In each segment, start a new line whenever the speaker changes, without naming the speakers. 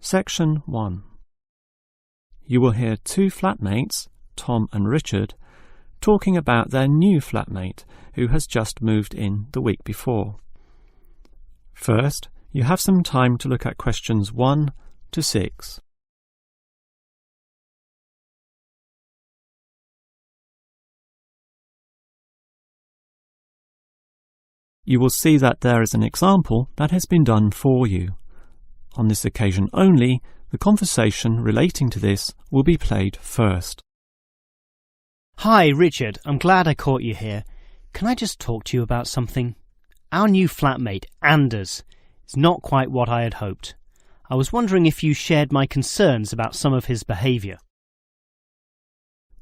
Section 1. You will hear two flatmates, Tom and Richard, talking about their new flatmate who has just moved in the week before. First, you have some time to look at questions 1 to 6. You will see that there is an example that has been done for you. On this occasion only, the conversation relating to this will be played first.
Hi, Richard. I'm glad I caught you here. Can I just talk to you about something? Our new flatmate, Anders, is not quite what I had hoped. I was wondering if you shared my concerns about some of his behaviour.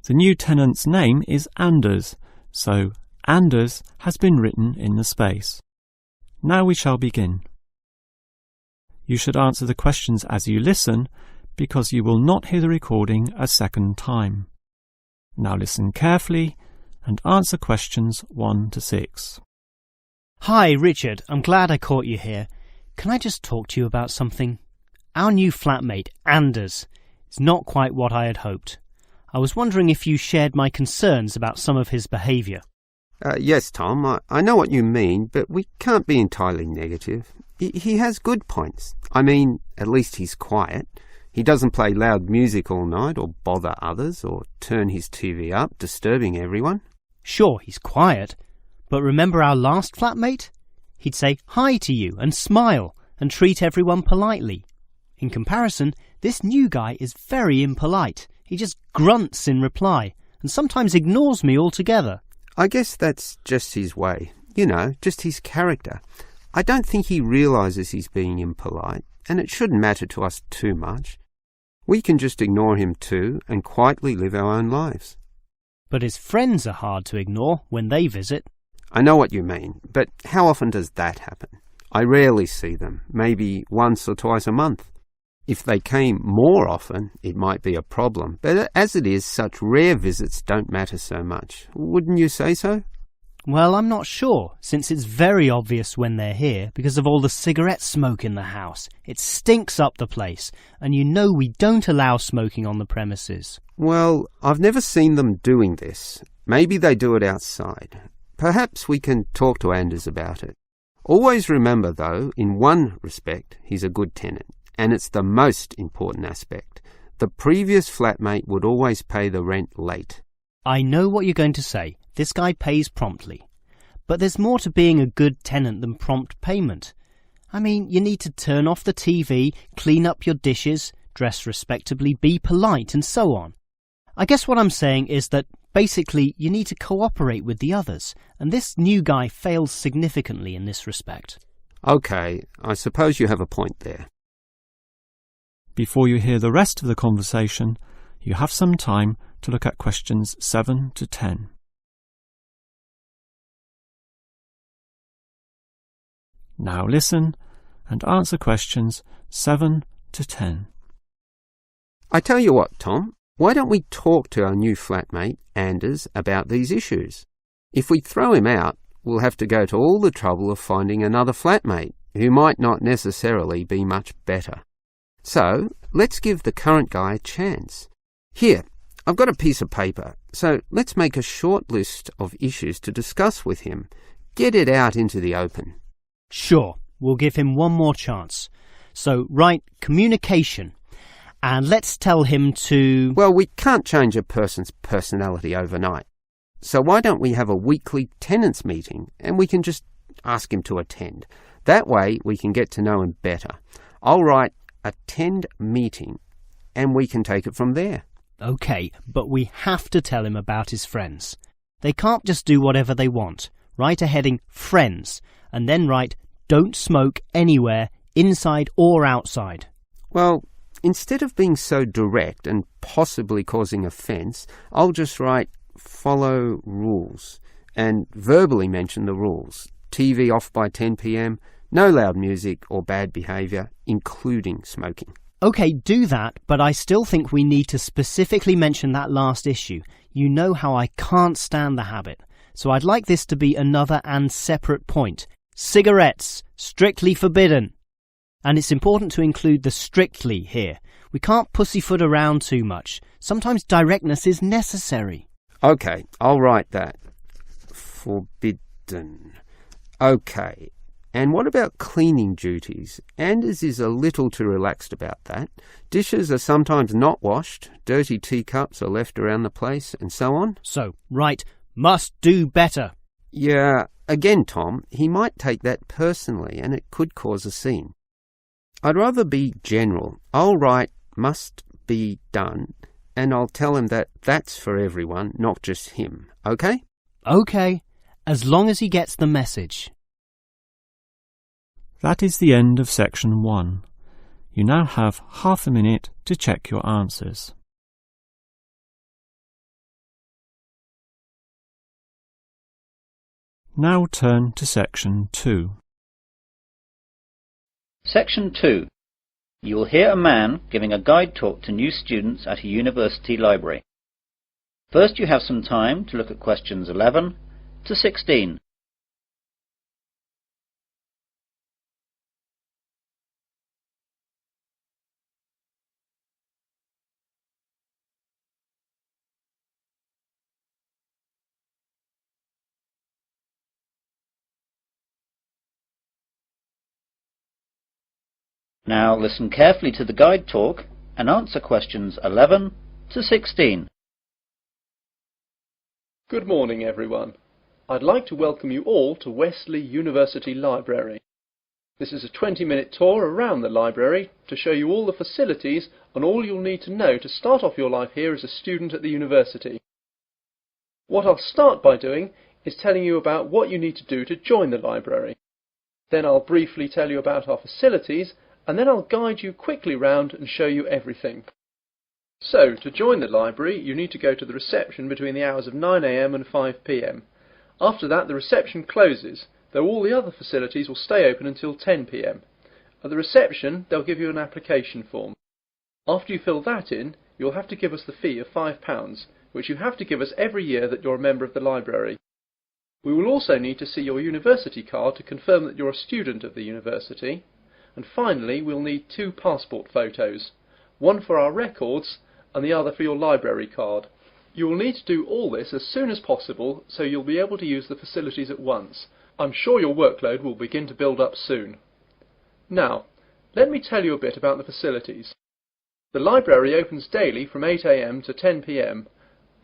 The new tenant's name is Anders, so Anders has been written in the space. Now we shall begin. You should answer the questions as you listen, because you will not hear the recording a second time. Now listen carefully and answer questions 1 to 6.
Hi, Richard. I'm glad I caught you here. Can I just talk to you about something? Our new flatmate, Anders, is not quite what I had hoped. I was wondering if you shared my concerns about some of his behaviour.
Yes, Tom, I know what you mean, but we can't be entirely negative. He has good points. I mean, at least he's quiet. He doesn't play loud music all night or bother others or turn his TV up, disturbing everyone.
Sure, he's quiet, but remember our last flatmate? He'd say hi to you and smile and treat everyone politely. In comparison, this new guy is very impolite. He just grunts in reply and sometimes ignores me altogether.
I guess that's just his way. You know, just his character. I don't think he realises he's being impolite, and it shouldn't matter to us too much. We can just ignore him too and quietly live our own lives.
But his friends are hard to ignore when they visit.
I know what you mean, but how often does that happen? I rarely see them, maybe once or twice a month. If they came more often, it might be a problem, but as it is, such rare visits don't matter so much. Wouldn't you say so?
Well, I'm not sure, since it's very obvious when they're here because of all the cigarette smoke in the house. It stinks up the place, and you know we don't allow smoking on the premises.
Well, I've never seen them doing this. Maybe they do it outside. Perhaps we can talk to Anders about it. Always remember, though, in one respect, he's a good tenant. And it's the most important aspect. The previous flatmate would always pay the rent late.
I know what you're going to say. This guy pays promptly. But there's more to being a good tenant than prompt payment. I mean, you need to turn off the TV, clean up your dishes, dress respectably, be polite, and so on. I guess what I'm saying is that basically you need to cooperate with the others, and this new guy fails significantly in this respect.
Okay, I suppose you have a point there.
Before you hear the rest of the conversation, you have some time to look at questions 7 to 10. Now listen and answer questions 7 to 10.
I tell you what, Tom, why don't we talk to our new flatmate, Anders, about these issues? If we throw him out, we'll have to go to all the trouble of finding another flatmate, who might not necessarily be much better. So, let's give the current guy a chance. Here, I've got a piece of paper, so let's make a short list of issues to discuss with him. Get it out into the open.
Sure, we'll give him one more chance. So, write communication, and let's tell him to...
Well, we can't change a person's personality overnight. So why don't we have a weekly tenants meeting, and we can just ask him to attend. That way, we can get to know him better. I'll write attend meeting, and we can take it from there.
OK, but we have to tell him about his friends. They can't just do whatever they want. Write a heading friends, and then write don't smoke anywhere, inside or outside.
Well, instead of being so direct and possibly causing offence, I'll just write follow rules, and verbally mention the rules. TV off by 10 p.m, no loud music or bad behaviour, including smoking.
OK, do that, but I still think we need to specifically mention that last issue. You know how I can't stand the habit. So I'd like this to be another and separate point. Cigarettes, strictly forbidden. And it's important to include the strictly here. We can't pussyfoot around too much. Sometimes directness is necessary.
OK, I'll write that. Forbidden. OK. And what about cleaning duties? Anders is a little too relaxed about that. Dishes are sometimes not washed, dirty teacups are left around the place, and so on.
So, right, must do better.
Yeah, again, Tom, he might take that personally and it could cause a scene. I'd rather be general. I'll write must be done and I'll tell him that that's for everyone, not just him. OK?
OK, as long as he gets the message.
That is the end of section 1. You now have half a minute to check your answers. Now turn to section 2.
Section 2. You will hear a man giving a guide talk to new students at a university library. First you have some time to look at questions 11 to 16. Now listen carefully to the guide talk and answer questions 11 to 16.
Good morning, everyone. I'd like to welcome you all to Wesley University Library. This is a 20-minute tour around the library to show you all the facilities and all you'll need to know to start off your life here as a student at the university. What I'll start by doing is telling you about what you need to do to join the library. Then I'll briefly tell you about our facilities, and then I'll guide you quickly round and show you everything. So, to join the library, you need to go to the reception between the hours of 9 AM and 5 PM. After that, the reception closes, though all the other facilities will stay open until 10 PM. At the reception, they'll give you an application form. After you fill that in, you'll have to give us the fee of £5, which you have to give us every year that you're a member of the library. We will also need to see your university card to confirm that you're a student of the university. And finally, we'll need 2 passport photos, one for our records and the other for your library card. You will need to do all this as soon as possible so you'll be able to use the facilities at once. I'm sure your workload will begin to build up soon. Now, let me tell you a bit about the facilities. The library opens daily from 8 AM to 10 PM,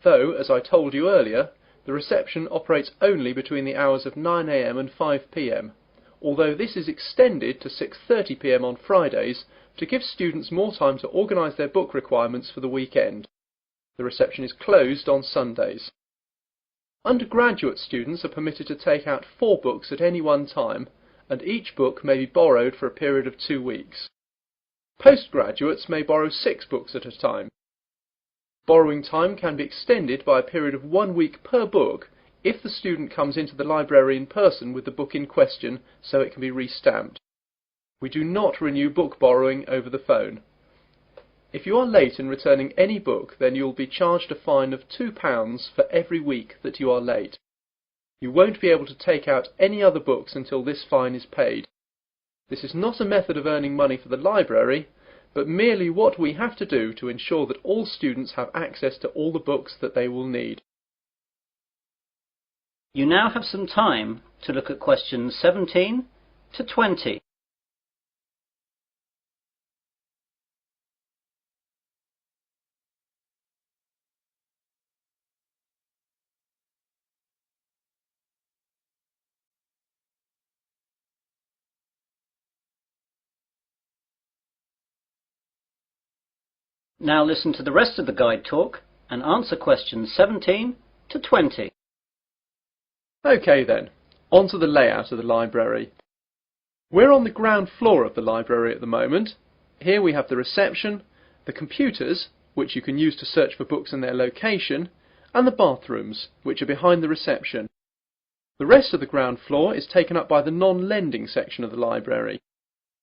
though, as I told you earlier, the reception operates only between the hours of 9 AM and 5 PM. Although this is extended to 6:30 PM on Fridays to give students more time to organise their book requirements for the weekend. The reception is closed on Sundays. Undergraduate students are permitted to take out 4 books at any one time, and each book may be borrowed for a period of 2 weeks. Postgraduates may borrow 6 books at a time. Borrowing time can be extended by a period of 1 week per book if the student comes into the library in person with the book in question so it can be re-stamped. We do not renew book borrowing over the phone. If you are late in returning any book, then you will be charged a fine of £2 for every week that you are late. You won't be able to take out any other books until this fine is paid. This is not a method of earning money for the library, but merely what we have to do to ensure that all students have access to all the books that they will need.
You now have some time to look at questions 17 to 20. Now listen to the rest of the guide talk and answer questions 17 to 20.
OK then, on to the layout of the library. We're on the ground floor of the library at the moment. Here we have the reception, the computers, which you can use to search for books and their location, and the bathrooms, which are behind the reception. The rest of the ground floor is taken up by the non-lending section of the library.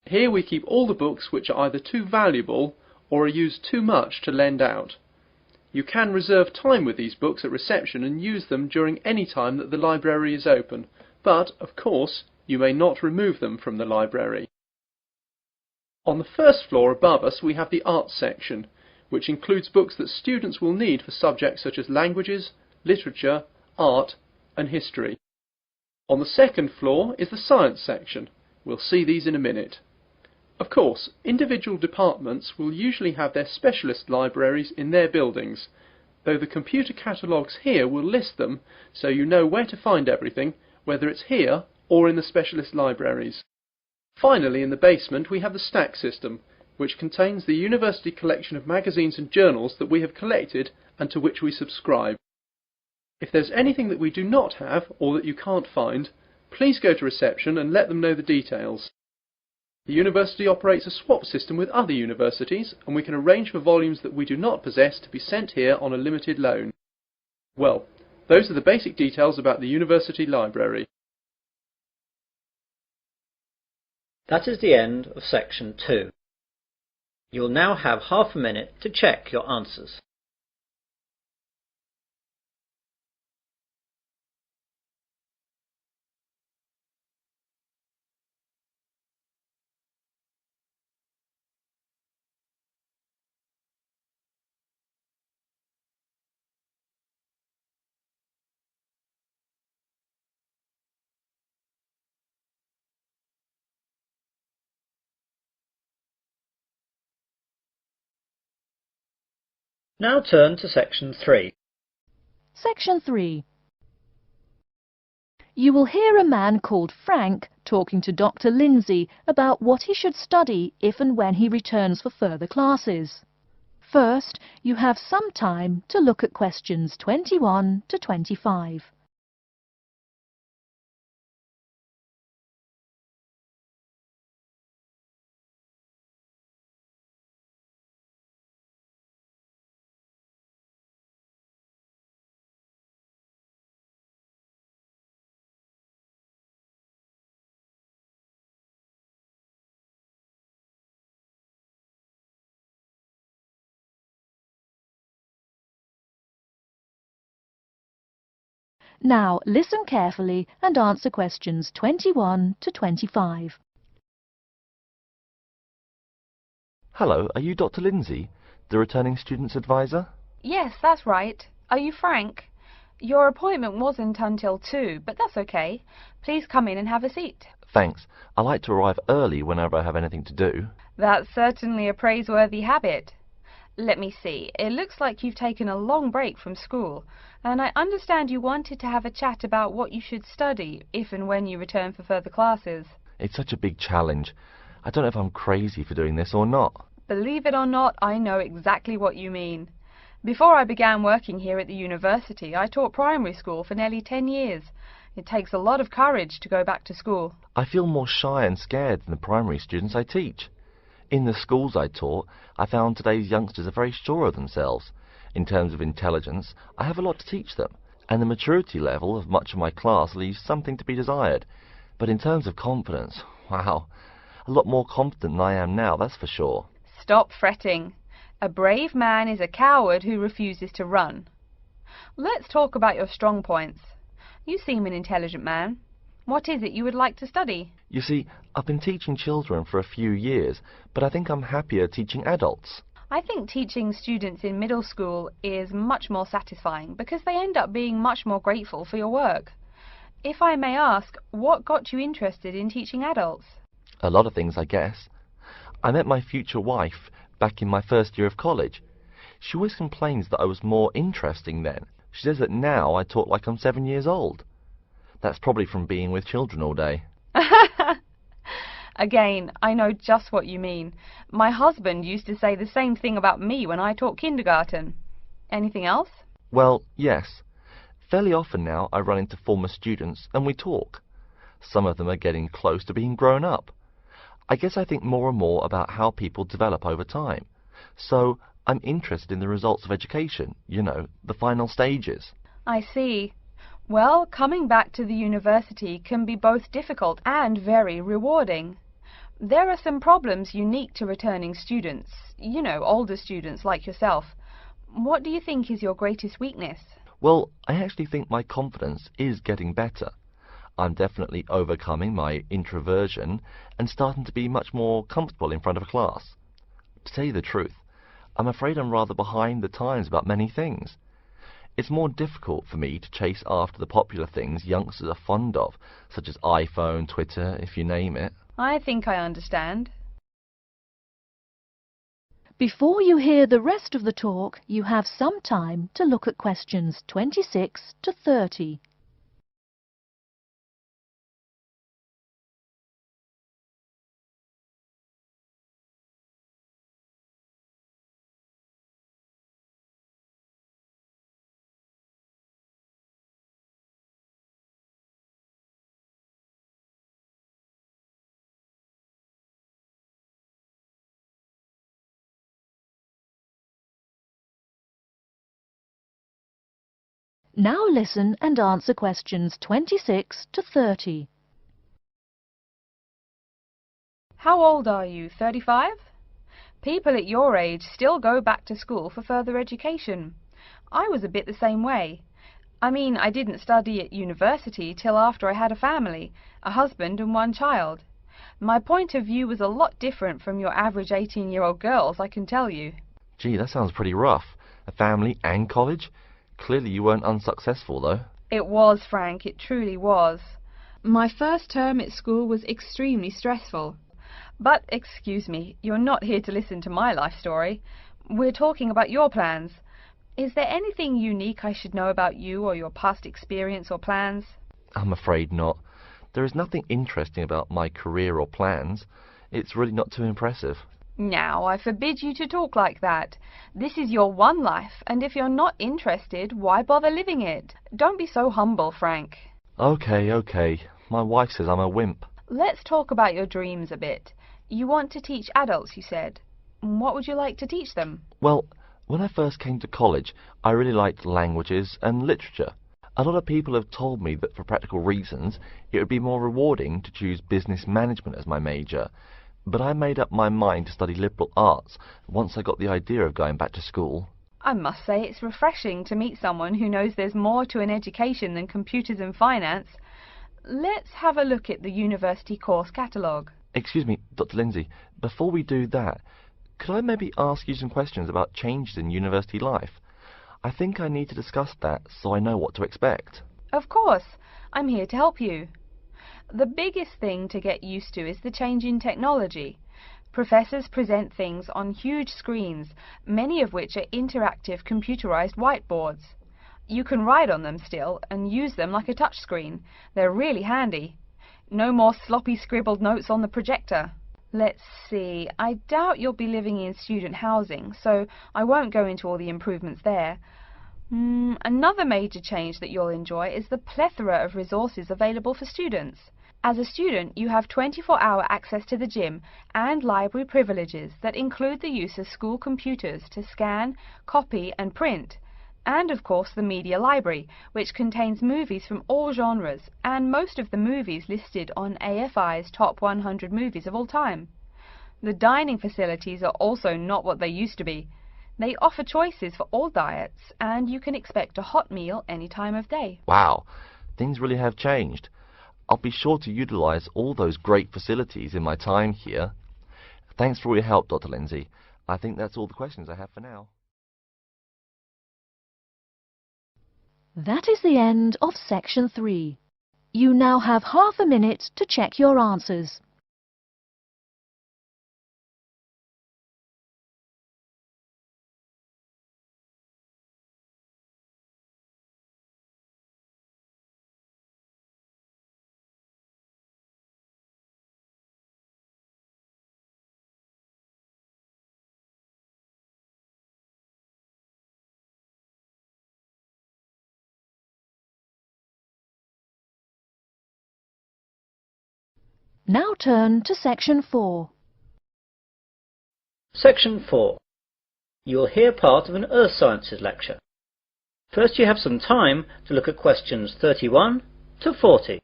Here we keep all the books which are either too valuable or are used too much to lend out. You can reserve time with these books at reception and use them during any time that the library is open, but, of course, you may not remove them from the library. On the first floor above us we have the arts section, which includes books that students will need for subjects such as languages, literature, art and history. On the second floor is the science section. We'll see these in a minute. Of course, individual departments will usually have their specialist libraries in their buildings, though the computer catalogues here will list them so you know where to find everything, whether it's here or in the specialist libraries. Finally, in the basement we have the stack system, which contains the university collection of magazines and journals that we have collected and to which we subscribe. If there's anything that we do not have or that you can't find, please go to reception and let them know the details. The university operates a swap system with other universities, and we can arrange for volumes that we do not possess to be sent here on a limited loan. Well, those are the basic details about the university library.
That is the end of section 2. You'll now have half a minute to check your answers. Now turn to section 3.
Section 3. You will hear a man called Frank talking to Dr. Lindsay about what he should study if and when he returns for further classes. First, you have some time to look at questions 21 to 25. Now listen carefully and answer questions 21 to 25.
Hello, are you Dr. Lindsay, the returning student's advisor?
Yes, that's right. Are you Frank? Your appointment wasn't until 2, but that's okay. Please come in and have a seat.
Thanks. I like to arrive early whenever I have anything to do.
That's certainly a praiseworthy habit. Let me see. It looks like you've taken a long break from school, and I understand you wanted to have a chat about what you should study if and when you return for further classes.
It's such a big challenge. I don't know if I'm crazy for doing this or not.
Believe it or not, I know exactly what you mean. Before I began working here at the university, I taught primary school for nearly 10 years. It takes a lot of courage to go back to school.
I feel more shy and scared than the primary students I teach. In the schools I taught, I found today's youngsters are very sure of themselves. In terms of intelligence, I have a lot to teach them, and the maturity level of much of my class leaves something to be desired. But in terms of confidence, wow, a lot more confident than I am now, that's for sure.
Stop fretting. A brave man is a coward who refuses to run. Let's talk about your strong points. You seem an intelligent man. What is it you would like to study?
You see, I've been teaching children for a few years, but I think I'm happier teaching adults.
I think teaching students in middle school is much more satisfying because they end up being much more grateful for your work. If I may ask, what got you interested in teaching adults?
A lot of things, I guess. I met my future wife back in my first year of college. She always complains that I was more interesting then. She says that now I talk like I'm 7 years old. That's probably from being with children all day.
Again, I know just what you mean. My husband used to say the same thing about me when I taught kindergarten. Anything else?
Well, yes. Fairly often now I run into former students and we talk. Some of them are getting close to being grown up. I guess I think more and more about how people develop over time. So I'm interested in the results of education, you know, the final stages.
I see. Well, coming back to the university can be both difficult and very rewarding. There are some problems unique to returning students, you know, older students like yourself. What do you think is your greatest weakness?
Well, I actually think my confidence is getting better. I'm definitely overcoming my introversion and starting to be much more comfortable in front of a class. To tell you the truth, I'm afraid I'm rather behind the times about many things. It's more difficult for me to chase after the popular things youngsters are fond of, such as iPhone, Twitter, if you name it.
I think I understand.
Before you hear the rest of the talk, you have some time to look at questions 26 to 30. Now listen and answer questions 26 to 30.
How old are you? 35? People at your age still go back to school for further education. I was a bit the same way. I mean, I didn't study at university till after I had a family, a husband and one child. My point of view was a lot different from your average 18-year-old girls, I can tell you.
Gee, that sounds pretty rough. A family and college? Clearly you weren't unsuccessful, though.
It was, Frank, it truly was. My first term at school was extremely stressful. But, excuse me, you're not here to listen to my life story. We're talking about your plans. Is there anything unique I should know about you or your past experience or plans?
I'm afraid not. There is nothing interesting about my career or plans. It's really not too impressive.
Now, I forbid you to talk like that. This is your one life, and if you're not interested, why bother living it? Don't be so humble, Frank.
Okay. My wife says I'm a wimp.
Let's talk about your dreams a bit. You want to teach adults, you said. What would you like to teach them?
Well, when I first came to college, I really liked languages and literature. A lot of people have told me that for practical reasons, it would be more rewarding to choose business management as my major. But I made up my mind to study liberal arts once I got the idea of going back to school.
I must say it's refreshing to meet someone who knows there's more to an education than computers and finance. Let's have a look at the university course catalogue.
Excuse me, Dr. Lindsay, before we do that, could I maybe ask you some questions about changes in university life? I think I need to discuss that so I know what to expect.
Of course, I'm here to help you. The biggest thing to get used to is the change in technology. Professors present things on huge screens, many of which are interactive computerized whiteboards. You can write on them still and use them like a touchscreen. They're really handy. No more sloppy scribbled notes on the projector. Let's see, I doubt you'll be living in student housing, so I won't go into all the improvements there. Another major change that you'll enjoy is the plethora of resources available for students. As a student, you have 24-hour access to the gym and library privileges that include the use of school computers to scan, copy and print. And of course the media library, which contains movies from all genres and most of the movies listed on AFI's top 100 movies of all time. The dining facilities are also not what they used to be. They offer choices for all diets and you can expect a hot meal any time of day.
Wow, things really have changed. I'll be sure to utilize all those great facilities in my time here. Thanks for all your help, Dr. Lindsay. I think that's all the questions I have for now.
That is the end of section 3. You now have half a minute to check your answers. Now turn to section 4.
Section 4. You will hear part of an Earth Sciences lecture. First you have some time to look at questions 31 to 40.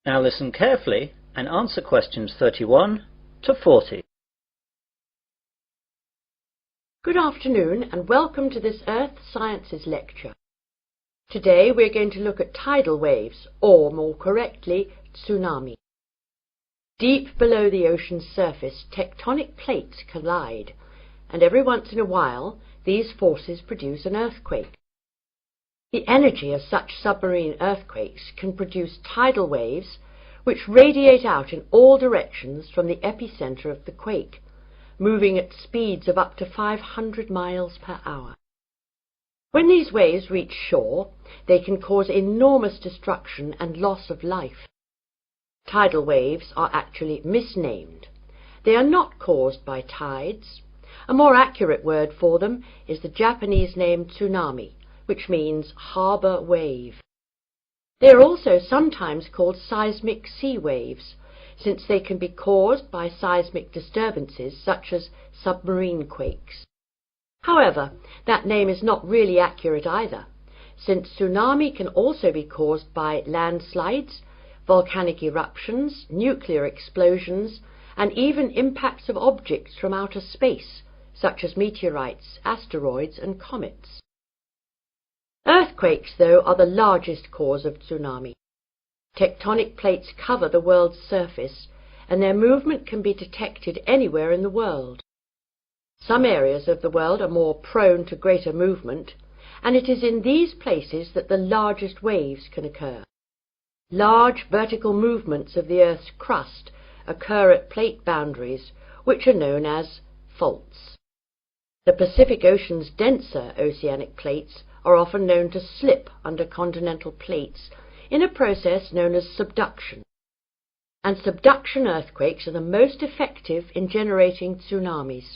Now listen carefully and answer questions 31 to 40.
Good afternoon and welcome to this Earth Sciences lecture. Today we're going to look at tidal waves, or more correctly, tsunami. Deep below the ocean's surface, tectonic plates collide, and every once in a while these forces produce an earthquake. The energy of such submarine earthquakes can produce tidal waves which radiate out in all directions from the epicenter of the quake, moving at speeds of up to 500 miles per hour. When these waves reach shore, they can cause enormous destruction and loss of life. Tidal waves are actually misnamed. They are not caused by tides. A more accurate word for them is the Japanese name tsunami, which means harbour wave. They are also sometimes called seismic sea waves, since they can be caused by seismic disturbances such as submarine quakes. However, that name is not really accurate either, since tsunami can also be caused by landslides, volcanic eruptions, nuclear explosions, and even impacts of objects from outer space, such as meteorites, asteroids, and comets. Earthquakes, though, are the largest cause of tsunami. Tectonic plates cover the world's surface, and their movement can be detected anywhere in the world. Some areas of the world are more prone to greater movement, and it is in these places that the largest waves can occur. Large vertical movements of the Earth's crust occur at plate boundaries, which are known as faults. The Pacific Ocean's denser oceanic plates are often known to slip under continental plates in a process known as subduction. And subduction earthquakes are the most effective in generating tsunamis.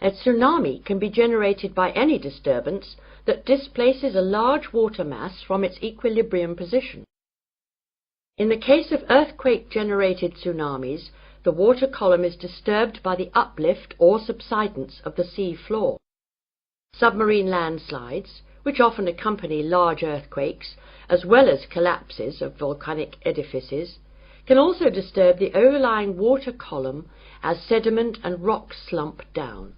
A tsunami can be generated by any disturbance that displaces a large water mass from its equilibrium position. In the case of earthquake-generated tsunamis, the water column is disturbed by the uplift or subsidence of the sea floor. Submarine landslides, which often accompany large earthquakes, as well as collapses of volcanic edifices, can also disturb the overlying water column as sediment and rocks slump down,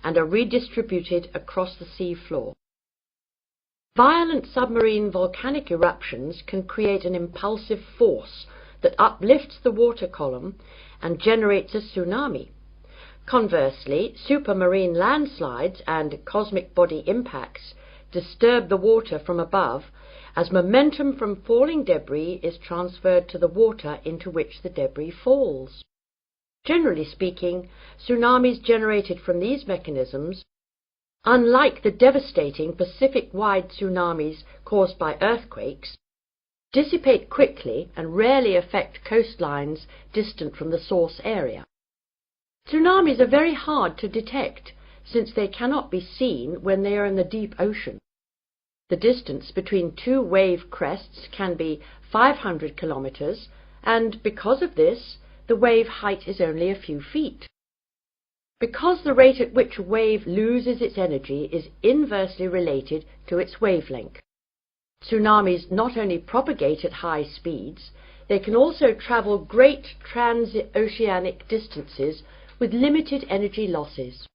and are redistributed across the sea floor. Violent submarine volcanic eruptions can create an impulsive force that uplifts the water column and generates a tsunami. Conversely, supermarine landslides and cosmic body impacts disturb the water from above as momentum from falling debris is transferred to the water into which the debris falls. Generally speaking, tsunamis generated from these mechanisms, unlike the devastating Pacific-wide tsunamis caused by earthquakes, dissipate quickly and rarely affect coastlines distant from the source area. Tsunamis are very hard to detect, since they cannot be seen when they are in the deep ocean. The distance between two wave crests can be 500 kilometers, and because of this, the wave height is only a few feet. Because the rate at which a wave loses its energy is inversely related to its wavelength. Tsunamis not only propagate at high speeds, they can also travel great transoceanic distances with limited energy losses.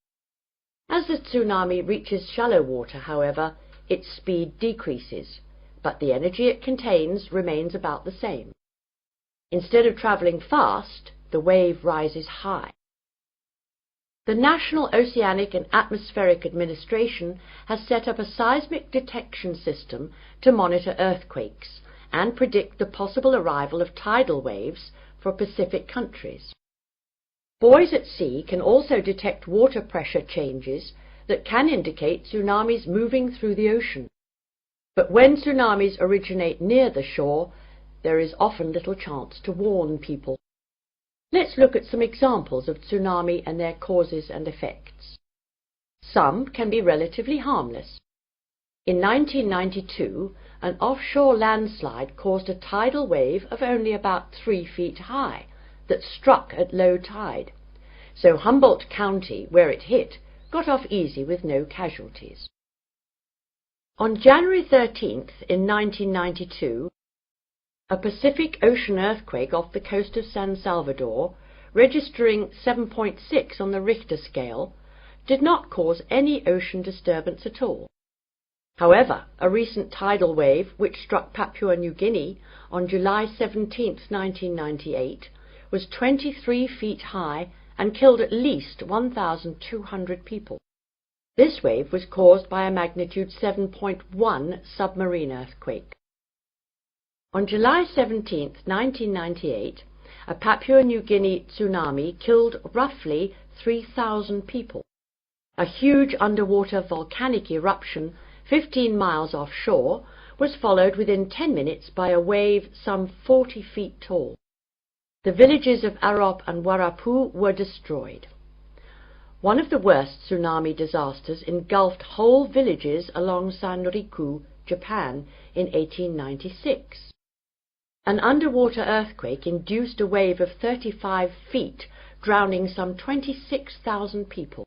As the tsunami reaches shallow water, however, its speed decreases, but the energy it contains remains about the same. Instead of travelling fast, the wave rises high. The National Oceanic and Atmospheric Administration has set up a seismic detection system to monitor earthquakes and predict the possible arrival of tidal waves for Pacific countries. Buoys at sea can also detect water pressure changes that can indicate tsunamis moving through the ocean. But when tsunamis originate near the shore, there is often little chance to warn people. Let's look at some examples of tsunami and their causes and effects. Some can be relatively harmless. In 1992, an offshore landslide caused a tidal wave of only about 3 feet high that struck at low tide, so Humboldt County, where it hit, got off easy with no casualties. On January 13th in 1992, A Pacific Ocean earthquake off the coast of San Salvador, registering 7.6 on the Richter scale, did not cause any ocean disturbance at all. However, a recent tidal wave which struck Papua New Guinea on July 17, 1998, was 23 feet high and killed at least 1,200 people. This wave was caused by a magnitude 7.1 submarine earthquake. On July 17, 1998, a Papua New Guinea tsunami killed roughly 3,000 people. A huge underwater volcanic eruption 15 miles offshore was followed within 10 minutes by a wave some 40 feet tall. The villages of Arop and Warapu were destroyed. One of the worst tsunami disasters engulfed whole villages along Sanriku, Japan, in 1896. An underwater earthquake induced a wave of 35 feet, drowning some 26,000 people.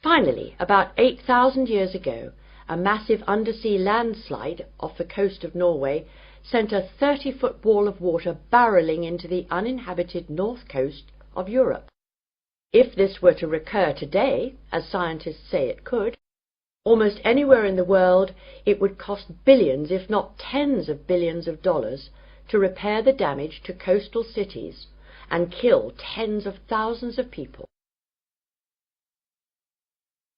Finally, about 8,000 years ago, a massive undersea landslide off the coast of Norway sent a 30-foot wall of water barreling into the uninhabited north coast of Europe. If this were to recur today, as scientists say it could, almost anywhere in the world it would cost billions, if not tens of billions of dollars, to repair the damage to coastal cities and kill tens of thousands of people.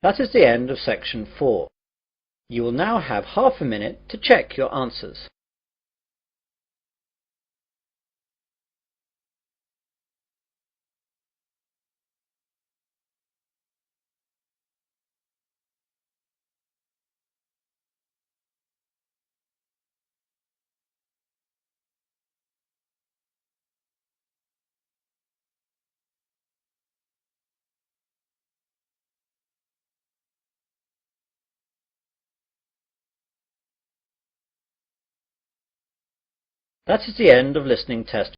That is the end of section 4. You will now have half a minute to check your answers. That is the end of listening test